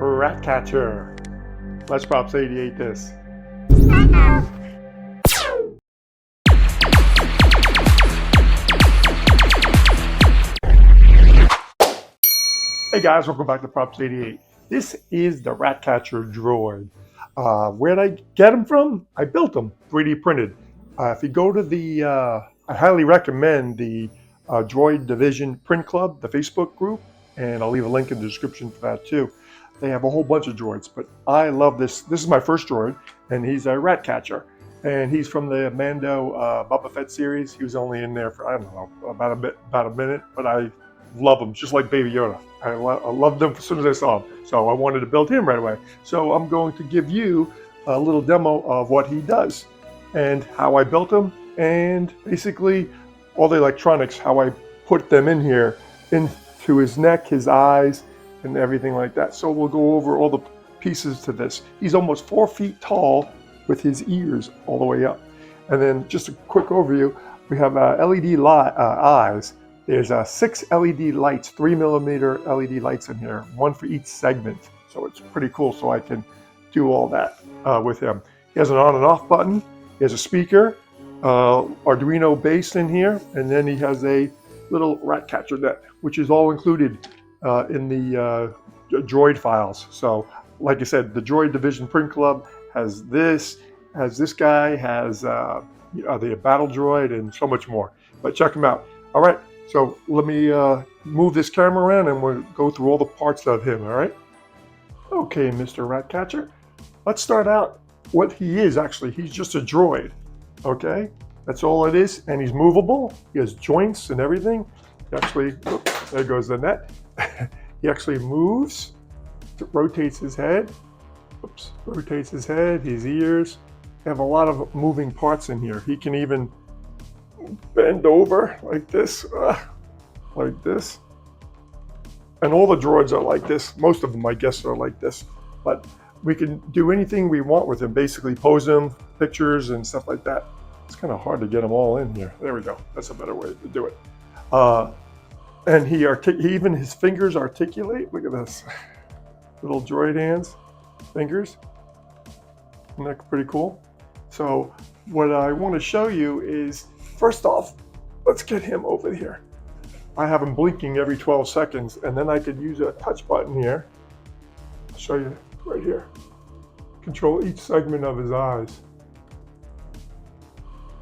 rat catcher. Let's Props 88 this. Hey guys, welcome back to Props 88. This is the rat catcher droid. Where'd I get him from? I built him, 3D printed. If you go to the, I highly recommend the Droid Division Print Club, the Facebook group, and I'll leave a link in the description for that too. They have a whole bunch of droids, but I love this. This is my first droid, and he's a rat catcher. And he's from the Mando Boba Fett series. He was only in there for, I don't know, about a minute, but I love him, just like Baby Yoda. I loved him as soon as I saw him. So I wanted to build him right away. So I'm going to give you a little demo of what he does and how I built him, and basically all the electronics, how I put them in here, into his neck, his eyes, and everything like that. So we'll go over all the pieces to this. He's almost 4 feet tall with his ears all the way up. And then just a quick overview, we have LED eyes. There's 6 LED lights, 3mm LED lights in here, one for each segment. So it's pretty cool, so I can do all that with him. He has an on and off button. He has a speaker, Arduino base in here, and then he has a little rat catcher net, which is all included in the Droid files. So, like I said, the Droid Division Print Club has this guy, has the Battle Droid, and so much more. But check them out. All right, so let me move this camera around, and we'll go through all the parts of him. All right. Okay, Mr. Ratcatcher. Let's start out what he is. Actually, he's just a droid. Okay, that's all it is, and he's movable. He has joints and everything. Actually, oops, there goes the net. He actually moves, rotates his head. Oops, rotates his head, his ears. They have a lot of moving parts in here. He can even bend over like this. And all the droids are like this. Most of them, I guess, are like this. But we can do anything we want with him. Basically, pose him, pictures, and stuff like that. It's kind of hard to get them all in here. There we go. That's a better way to do it. And he even his fingers articulate. Look at this. Little droid hands, fingers. Isn't that pretty cool? So what I want to show you is, first off, let's get him over here. I have him blinking every 12 seconds, and then I could use a touch button here. I'll show you right here. Control each segment of his eyes.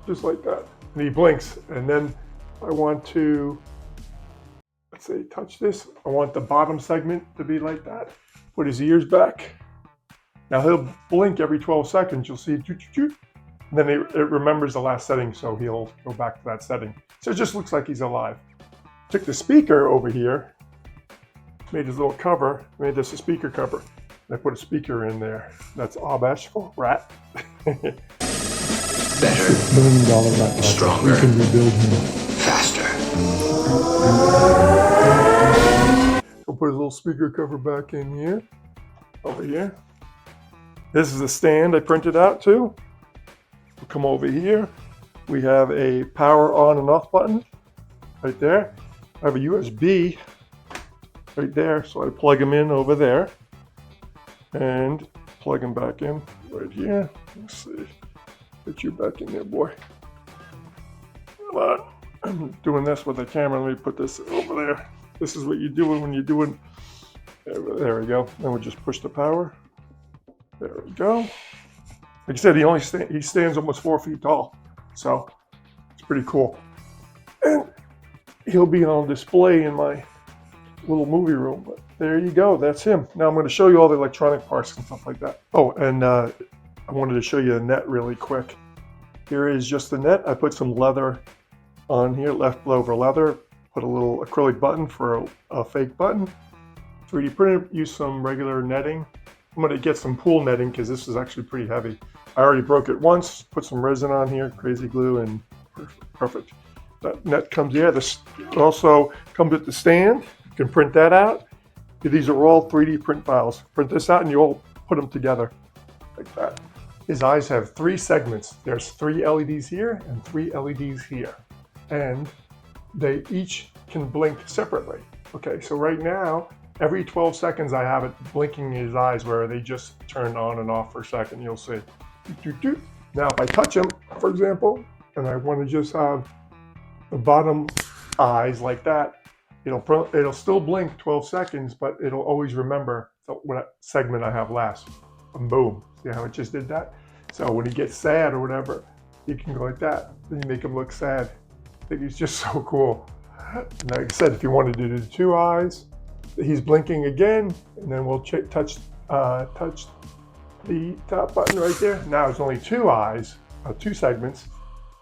Just like that. And he blinks, and then I want to, let's say, touch this. I want the bottom segment to be like that. Put his ears back. Now he'll blink every 12 seconds. You'll see it, and then it remembers the last setting, so he'll go back to that setting. So it just looks like he's alive. Took the speaker over here, made his little cover, made this a speaker cover. And I put a speaker in there. That's Abash for rat. Better. $6 million rat. Stronger. We can rebuild him. Faster. We'll put his little speaker cover back in here, over here. This is a stand I printed out too. We'll come over here. We have a power on and off button right there. I have a USB right there, so I plug him in over there and plug him back in right here. Let's see. Get you back in there, boy. Come on. I'm doing this with the camera. Let me put this over there. This is what you're doing when you're doing. There we go. Then we'll just push the power. There we go. Like I said, he stands almost 4 feet tall, so it's pretty cool. And he'll be on display in my little movie room. But there you go. That's him. Now I'm going to show you all the electronic parts and stuff like that. Oh, and I wanted to show you the net really quick. Here is just the net. I put some leather on here, leftover leather. Put a little acrylic button for a fake button. 3D printed. Use some regular netting. I'm going to get some pool netting because this is actually pretty heavy. I already broke it once. Put some resin on here, crazy glue, and perfect. That net comes here. This also comes with the stand. You can print that out. These are all 3D print files. Print this out and you all put them together like that. His eyes have 3 segments. There's 3 LEDs here and 3 LEDs here. And they each can blink separately. Okay, so right now every 12 seconds I have it blinking his eyes where they just turn on and off for a second. You'll see. Now if I touch him, for example, and I want to just have the bottom eyes like that, it'll still blink 12 seconds, but it'll always remember what segment I have last. And boom. See how it just did that? So when he gets sad or whatever, you can go like that. Then you make him look sad. I think he's just so cool. And like I said, if you wanted to do the 2 eyes, he's blinking again, and then we'll touch the top button right there. Now it's only 2 eyes, 2 segments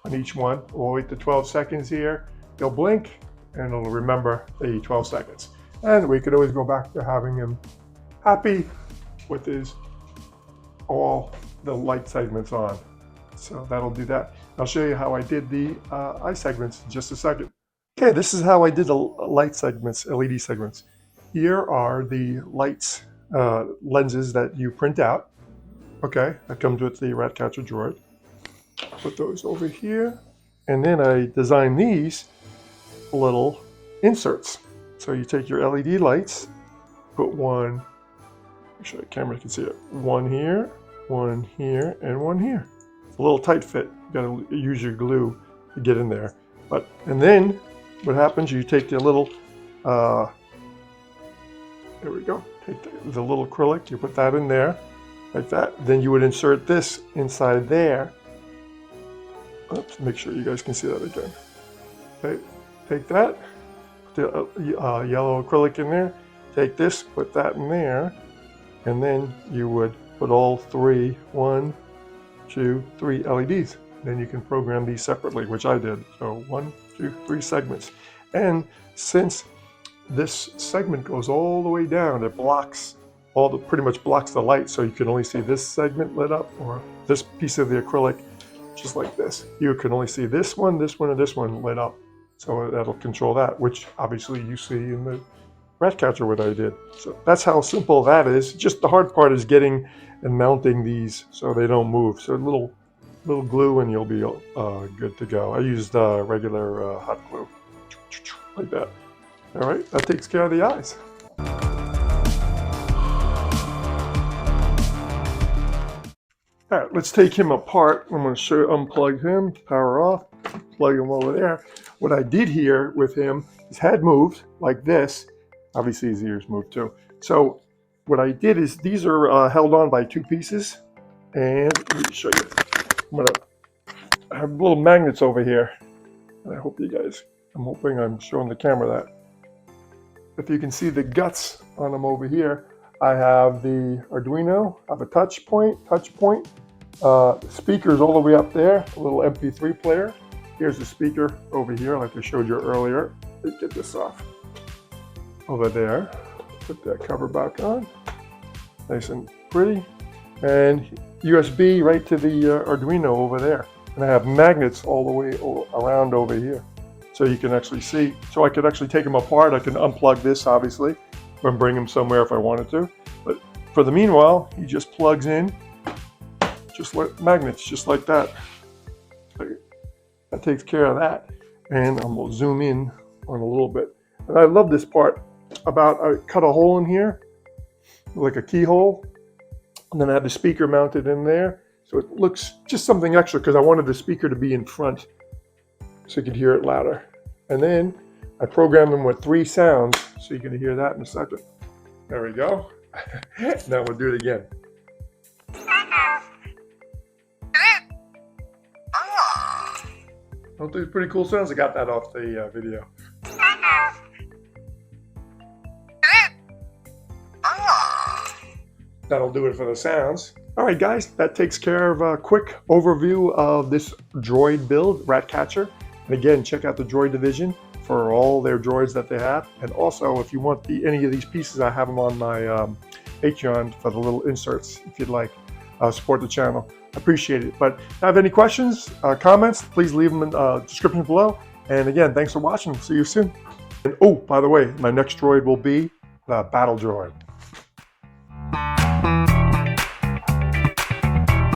on each one. We'll wait the 12 seconds here. He'll blink, and it'll remember the 12 seconds. And we could always go back to having him happy with all the light segments on. So that'll do that. I'll show you how I did the eye segments in just a second. Okay, this is how I did the light segments, LED segments. Here are the lights, lenses that you print out. Okay, that comes with the Ratcatcher Droid. Put those over here. And then I designed these little inserts. So you take your LED lights, put one, make sure the camera can see it, one here, and one here. It's a little tight fit. You gotta use your glue to get in there. And then what happens, you take the little, there we go, take the little acrylic, you put that in there, like that. Then you would insert this inside there. Oops, make sure you guys can see that again. Okay, take that, put the yellow acrylic in there, take this, put that in there, and then you would put all 3, 1, 2, 3 LEDs. Then you can program these separately, which I did. So 1, 2, 3 segments. And since this segment goes all the way down, it blocks pretty much blocks the light, so you can only see this segment lit up, or this piece of the acrylic, just like this. You can only see this one, and this one lit up. So that'll control that, which obviously you see in the Ratcatcher what I did. So that's how simple that is. Just the hard part is getting and mounting these so they don't move. So a little glue and you'll be good to go. I used regular hot glue, like that. All right, that takes care of the eyes. All right, let's take him apart. I'm going to unplug him, power off, plug him over there. What I did here with him, his head moved like this. Obviously his ears moved too. So what I did is these are held on by 2 pieces. And let me show you. I'm going to have little magnets over here. And I hope you guys, I'm hoping I'm showing the camera that. If you can see the guts on them over here, I have the Arduino, I have a touch point, speakers all the way up there, a little MP3 player. Here's the speaker over here, like I showed you earlier. Let's get this off. Over there, put that cover back on, nice and pretty. And USB right to the Arduino over there. And I have magnets all the way around over here. So you can actually see, so I could actually take them apart. I can unplug this, obviously, and bring them somewhere if I wanted to. But for the meanwhile, he just plugs in, just like magnets, just like that. That takes care of that. And I'm gonna zoom in on a little bit. And I love this part about, I cut a hole in here, like a keyhole. And then I have the speaker mounted in there. So it looks just something extra because I wanted the speaker to be in front so you could hear it louder. And then I programmed them with 3 sounds so you can hear that in a second. There we go. Now we'll do it again. Don't these pretty cool sounds? I got that off the video. That'll do it for the sounds. All right, guys, that takes care of a quick overview of this droid build, Ratcatcher. And again, check out the Droid division for all their droids that they have. And also, if you want any of these pieces, I have them on my Patreon for the little inserts, if you'd like. Support the channel. Appreciate it. But if you have any questions, comments, please leave them in the description below. And again, thanks for watching. See you soon. And oh, by the way, my next droid will be the Battle Droid.